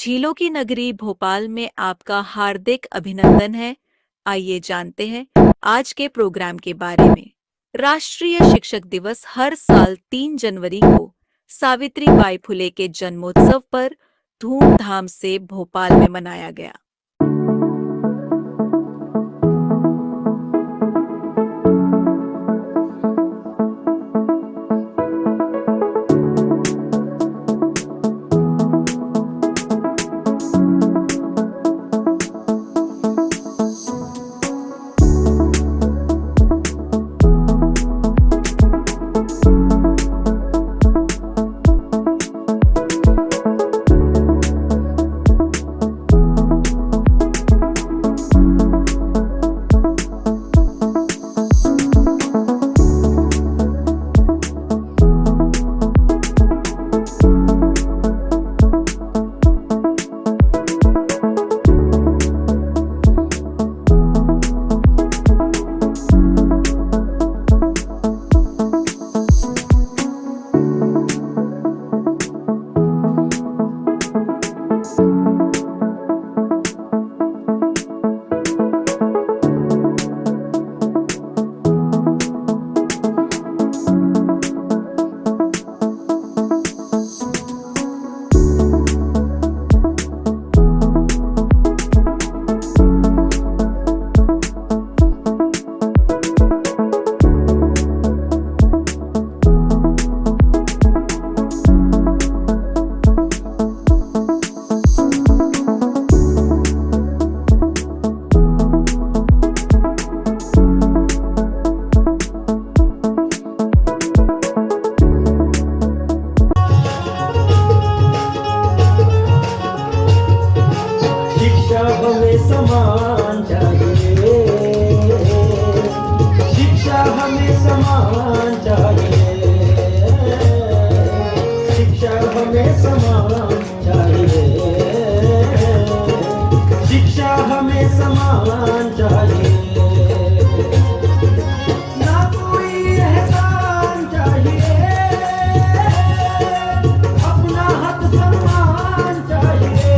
झीलों की नगरी भोपाल में आपका हार्दिक अभिनंदन है। आइए जानते हैं आज के प्रोग्राम के बारे में। राष्ट्रीय शिक्षक दिवस हर साल 3 जनवरी को सावित्रीबाई फुले के जन्मोत्सव पर धूमधाम से भोपाल में मनाया गया। हमें समान चाहिए, शिक्षा हमें समान चाहिए, शिक्षा हमें समान चाहिए, शिक्षा हमें समान चाहिए। ना कोई एहसान चाहिए, अपना हक सम्मान चाहिए।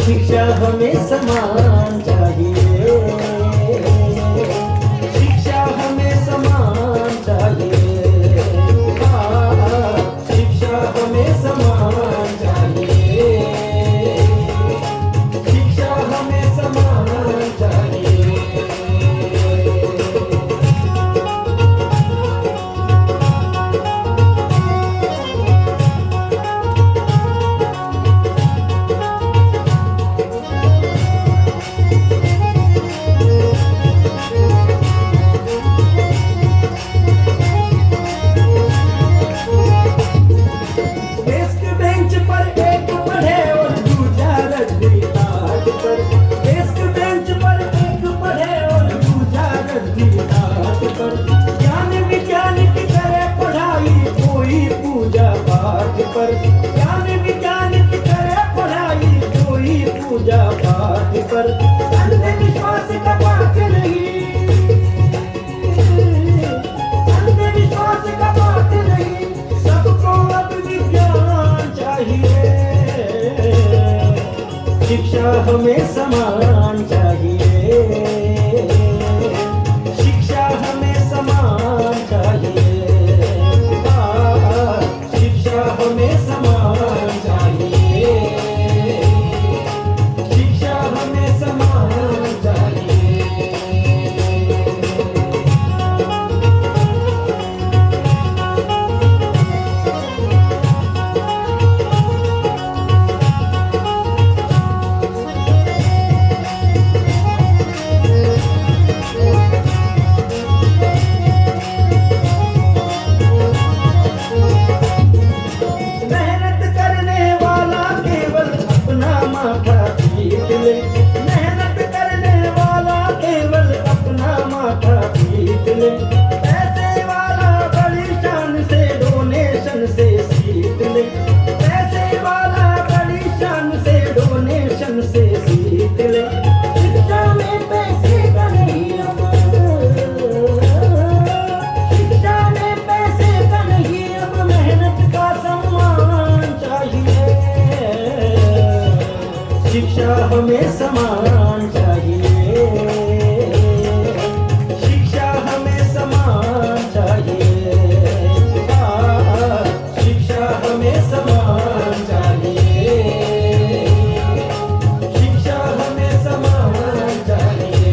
शिक्षा हमें समान चाहिए, शिक्षा हमें समान चाहिए, शिक्षा हमें समान चाहिए, शिक्षा हमें समान चाहिए। ज्ञान विज्ञान की करे पढ़ाई कोई पूजा पाठ पर, अंधविश्वास का बात नहीं, अंधविश्वास का बात नहीं, सबको अब विज्ञान चाहिए। शिक्षा हमें समान चाहिए, शिक्षा हमें समान चाहिए, हमें समान चाहिए, शिक्षा हमें समान चाहिए। मेहनत करने शिक्षा हमें समान चाहिए, शिक्षा हमें समान चाहिए, शिक्षा हमें समान चाहिए, शिक्षा हमें समान चाहिए।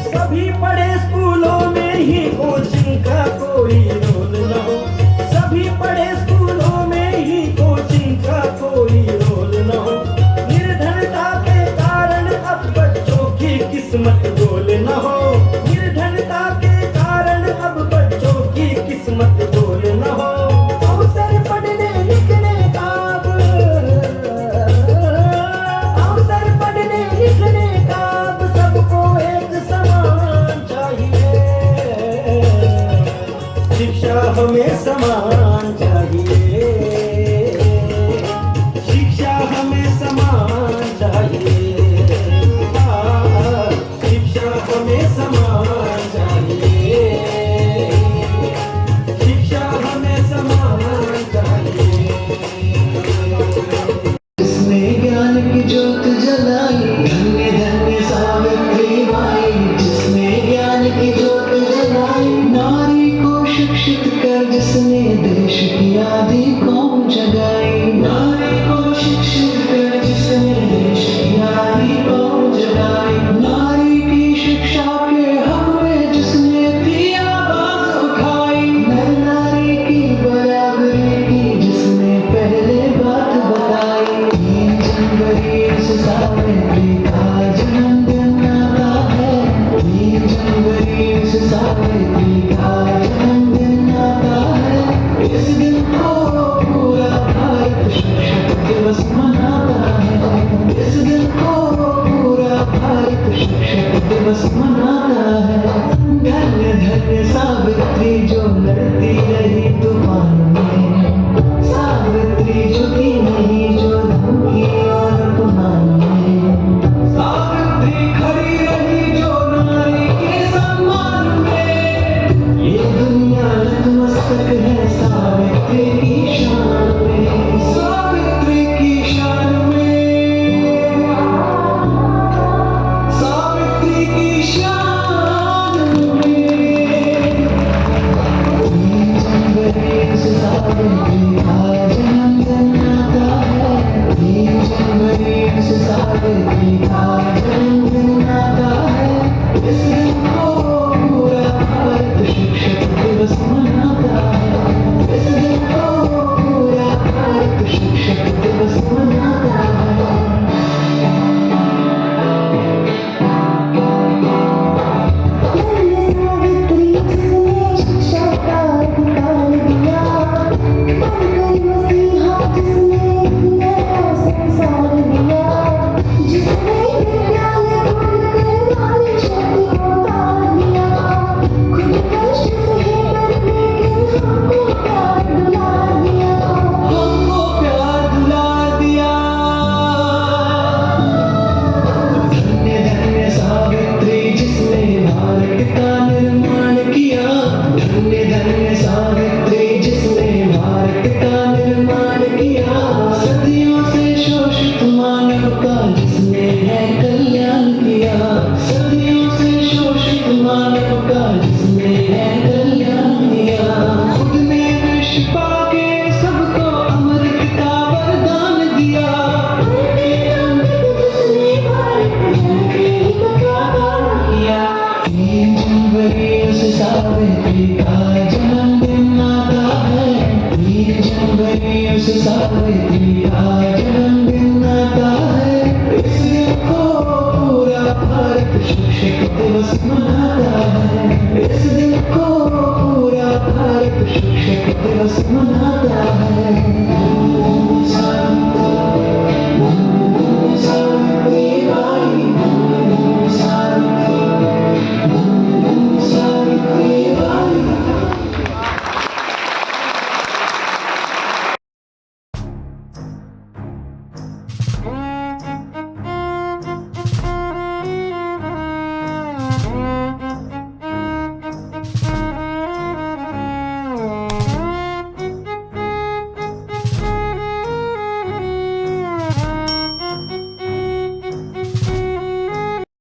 सभी पढ़े स्कूलों में ही कोचिंग का कोई रोल न हो, सभी पढ़े स्कूलों में ही कोचिंग का कोई रोल न हो। निर्धनता के कारण अब बच्चों की किस्मत गोल न हो, निर्धनता के कारण अब बच्चों की किस्मत गोल न हो। अवसर पढ़ने लिखने का अब, अवसर पढ़ने लिखने का अब सबको एक समान चाहिए, शिक्षा हमें समान चाहिए, शिक्षा हमें समान चाहिए, शिक्षा हमें समान चाहिए, शिक्षा हमें समान चाहिए। जिसने ज्ञान की ज्योत जलाई, धन्य धन्य सावित्री बाई। जिसने ज्ञान की ज्योत जलाई, नारी को शिक्षित कर जिसने देश की आदि कौम जगाई। नारी को शिक्षित कर जिसने देश की आदि कौम जगाई। नारी की शिक्षा के हक में जिसने दी आवाज उठाई। नर नारी की बराबरी की जिसने पहले बात बताई। 3 जनवरी से सावित्री का जन्मदिन आता है। 3 जनवरी से सावित्री का जन्मदिन आता है। इस दिन को पूरा भारत शिक्षक दिवस मनाता है। इस दिन को पूरा भारत शिक्षक दिवस मनाता है। धन्य धन्य सावित्री जो लड़ती रही तूफान में, सावित्री झुकी नहीं जो धमकी और अपमान में। सावित्री खड़ी रही जो नारी के सम्मान में। ये दुनिया नतमस्तक है सावित्री की शान में, सावित्री की शान में, सावित्री की शान में। 3 जनवरी से सावित्री का जन्मदिन आता है। 3 जनवरी से सावित्री का जन्मदिन आता है। इस दिन को पूरा भारत शिक्षक दिवस मनाता है। इस दिन को पूरा भारत शिक्षक दिवस मनाता है। सावित्री जिसने शिक्षा का अधिकार दिया, बनकर मसीहा जिसने नया संसार दिया। जिसने विद्यालय खोलकर नारी शक्ति को तार दिया। खुद कष्ट सहे पर लेकिन हमको प्यार दुलार दिया, हमको प्यार दुलार दिया। धन्य धन्य सावित्री जिसने भारत का निर्माण किया। धन्य धन्य सावित्री जिसने भारत का निर्माण किया। सदियों से शोषित मानव का जिसने है कल्याण किया। सदियों से शोषित मानव का जिसने है कल्याण किया। खुद ने विष पाके सबको अमृत का वरदान दिया। जिसने भारत के हित का काम किया। 3 जनवरी से सावित्री का जन्मदिन आता है। 3 जनवरी से सावित्री का जन्मदिन आता है। इस दिन को पूरा भारत शिक्षक दिवस मनाता है।